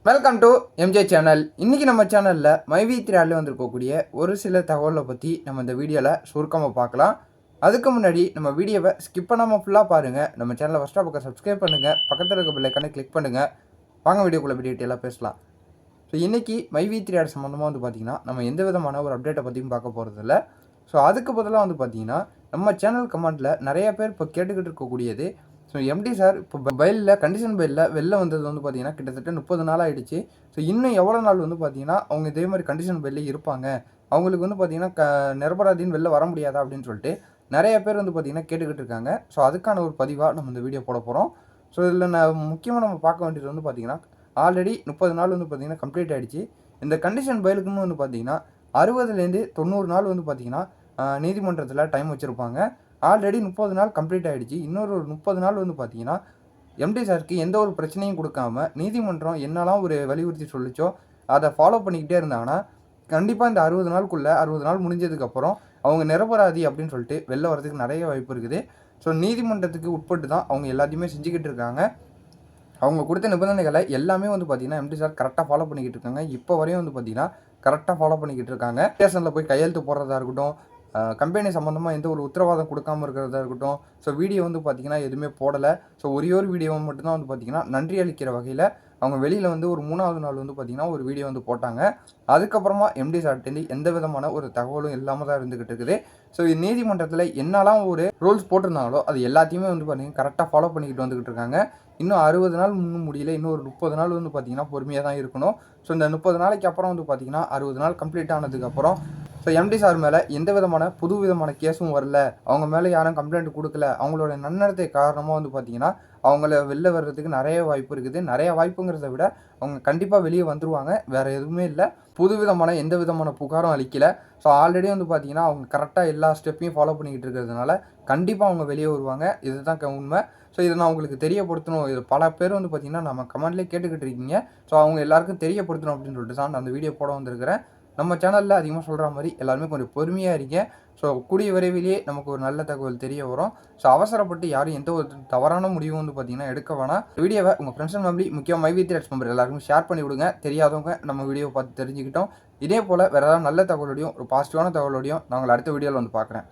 Welcome to MJ channel. இன்றைக்கி நம்ம சேனலில் மைவி3 வந்திருக்கக்கூடிய ஒரு சில தகவலை பற்றி நம்ம இந்த வீடியோவில் சுருக்கமாக பார்க்கலாம். அதுக்கு முன்னாடி நம்ம வீடியோவை ஸ்கிப் பண்ணாமல் ஃபுல்லாக பாருங்கள். நம்ம சேனலை ஃபஸ்ட்டாக பக்கம் சப்ஸ்கிரைப் பண்ணுங்கள், பக்கத்தில் இருக்க பெல் ஐகானை கிளிக் பண்ணுங்கள். வாங்க வீடியோக்குள்ளே டீட்டெயிலாக பேசலாம். ஸோ இன்றைக்கி மைவி3 சம்மந்தமாக வந்து பார்த்திங்கன்னா நம்ம எந்த விதமான ஒரு அப்டேட்டை பற்றியும் பார்க்க போகிறதில்ல. ஸோ அதுக்கு பதிலாக வந்து பார்த்திங்கன்னா நம்ம சேனல் கமெண்ட்டில் நிறைய பேர் இப்போ கேட்டுக்கிட்டு இருக்கக்கூடியது, ஸோ எம்டி சார் இப்போ பைலில் கண்டிஷன் பைலில் வெளில வந்தது வந்து பார்த்திங்கன்னா கிட்டத்தட்ட 30 நாள் ஆகிடுச்சு. ஸோ இன்னும் எவ்வளோ நாள் வந்து பார்த்திங்கன்னா அவங்க இதே மாதிரி கண்டிஷன் பைலில் இருப்பாங்க, அவங்களுக்கு வந்து பார்த்திங்கன்னா நிரபராதின்னு வெளில வர முடியாதா அப்படின்னு சொல்லிட்டு நிறைய பேர் வந்து பார்த்திங்கன்னா கேட்டுக்கிட்டு இருக்காங்க. ஸோ அதுக்கான ஒரு பதிவாக நம்ம இந்த வீடியோ போட போகிறோம். ஸோ இதில் முக்கியமாக நம்ம பார்க்க வேண்டியது வந்து பார்த்திங்கன்னா ஆல்ரெடி 30 நாள் வந்து பார்த்திங்கன்னா கம்ப்ளீட் ஆகிடுச்சு. இந்த கண்டிஷன் பைலுக்குன்னு வந்து பார்த்திங்கன்னா 60லேருந்து 90 நாள் வந்து பார்த்திங்கன்னா நீதிமன்றத்தில் டைம் வச்சுருப்பாங்க. ஆல்ரெடி 30 நாள் கம்ப்ளீட் ஆகிடுச்சு. இன்னொரு 30 நாள் வந்து பார்த்திங்கன்னா எம்டி சாருக்கு எந்த ஒரு பிரச்சனையும் கொடுக்காம நீதிமன்றம் என்னெல்லாம் ஒரு வலியுறுத்தி சொல்லிச்சோ அதை ஃபாலோ பண்ணிக்கிட்டே இருந்தாங்கன்னா கண்டிப்பாக இந்த 60 நாளுக்குள்ளே 60 நாள் முடிஞ்சதுக்கப்புறம் அவங்க நிரபராதி அப்படின்னு சொல்லிட்டு வெளில வரதுக்கு நிறைய வாய்ப்பு இருக்குது. ஸோ நீதிமன்றத்துக்கு உட்பட்டு தான் அவங்க எல்லாத்தையுமே செஞ்சுக்கிட்டு இருக்காங்க. அவங்க கொடுத்த நிபந்தனைகளை எல்லாமே வந்து பார்த்திங்கன்னா எம்டி சார் கரெக்டாக ஃபாலோ பண்ணிக்கிட்டு இருக்காங்க. இப்போ வரையும் வந்து பார்த்திங்கன்னா கரெக்டாக ஃபாலோ பண்ணிக்கிட்டு இருக்காங்க. ஸ்டேஷனில் போய் கையெழுத்து போடுறதா இருக்கட்டும், கம்பெனி சம்மந்தமாக எந்த ஒரு உத்தரவாதம் கொடுக்காமல் இருக்கிறதா இருக்கட்டும். ஸோ வீடியோ வந்து பார்த்திங்கன்னா எதுவுமே போடலை. ஸோ ஒரே ஒரு வீடியோ மட்டும்தான் வந்து பார்த்திங்கன்னா நன்றி அளிக்கிற வகையில் அவங்க வெளியில் வந்து ஒரு 3வது நாள் வந்து பார்த்திங்கன்னா ஒரு வீடியோ வந்து போட்டாங்க. அதுக்கப்புறமா எம்டி சார்ட்டேருந்து எந்த விதமான ஒரு தகவலும் இல்லாமல் தான் இருந்துக்கிட்டு இருக்குது. ஸோ நீதிமன்றத்தில் என்னெல்லாம் ஒரு ரூல்ஸ் போட்டிருந்தாங்களோ அது எல்லாத்தையுமே வந்து பார்த்திங்கன்னா கரெக்டாக ஃபாலோ பண்ணிக்கிட்டு வந்துக்கிட்டு இருக்காங்க. இன்னும் 60 நாள் இன்னும் முடியல. இன்னும் ஒரு 30 நாள் வந்து பார்த்திங்கன்னா பொறுமையாக தான் இருக்கணும். ஸோ இந்த 30 நாளைக்கு அப்புறம் வந்து பார்த்திங்கன்னா 60 நாள் கம்ப்ளீட் ஆனதுக்கப்புறம் ஸோ எம்டி சார் மேலே எந்த விதமான புது விதமான கேஸும் வரல, அவங்க மேலே யாரும் கம்ப்ளைண்ட் கொடுக்கல, அவங்களோட நன்னடத்தை காரணமாக வந்து பார்த்திங்கன்னா அவங்கள வெளில வர்றதுக்கு நிறைய வாய்ப்பு இருக்குது. நிறைய வாய்ப்புங்கிறத விட அவங்க கண்டிப்பாக வெளியே வந்துடுவாங்க. வேறு எதுவுமே இல்லை. புது விதமான எந்த விதமான புகாரும் அளிக்கலை. ஸோ ஆல்ரெடி வந்து பார்த்திங்கன்னா அவங்க கரெக்டாக எல்லா ஸ்டெப்பையும் ஃபாலோ பண்ணிக்கிட்டு இருக்கிறதுனால கண்டிப்பாக அவங்க வெளியே வருவாங்க. இதுதான் உண்மை. ஸோ இதை நான் உங்களுக்கு தெரியப்படுத்தணும். இது பல பேர் வந்து பார்த்திங்கன்னா நம்ம கமெண்ட்லேயே கேட்டுக்கிட்டு இருக்கீங்க. ஸோ அவங்க எல்லாருக்கும் தெரியப்படுத்தணும் அப்படின்னு சொல்லிட்டு தான் நான் அந்த வீடியோ போட வந்திருக்கிறேன். நம்ம சேனலில் அதிகமாக சொல்கிற மாதிரி எல்லாருமே கொஞ்சம் பொறுமையாக இருங்க. ஸோ கூடிய விரைவிலேயே நமக்கு ஒரு நல்ல தகவல் தெரிய வரும். ஸோ அவசரப்பட்டு யாரும் எந்த ஒரு தவறான முடிவும் வந்து பார்த்திங்கன்னா எடுக்க வேணாம். வீடியோவை உங்கள் ஃப்ரெண்ட்ஸ் அண்ட் ஃபேமிலி முக்கியமாக மைவி3 மெம்பர் எல்லாருக்கும் ஷேர் பண்ணி விடுங்க. தெரியாதவங்க நம்ம வீடியோவை பார்த்து தெரிஞ்சுக்கிட்டோம். இதே போல் வேறு ஏதாவது நல்ல தகவலோடையும் ஒரு பாசிட்டிவான தகவலோடையும் நான் உங்களை அடுத்த வீடியோவில் வந்து பார்க்குறேன்.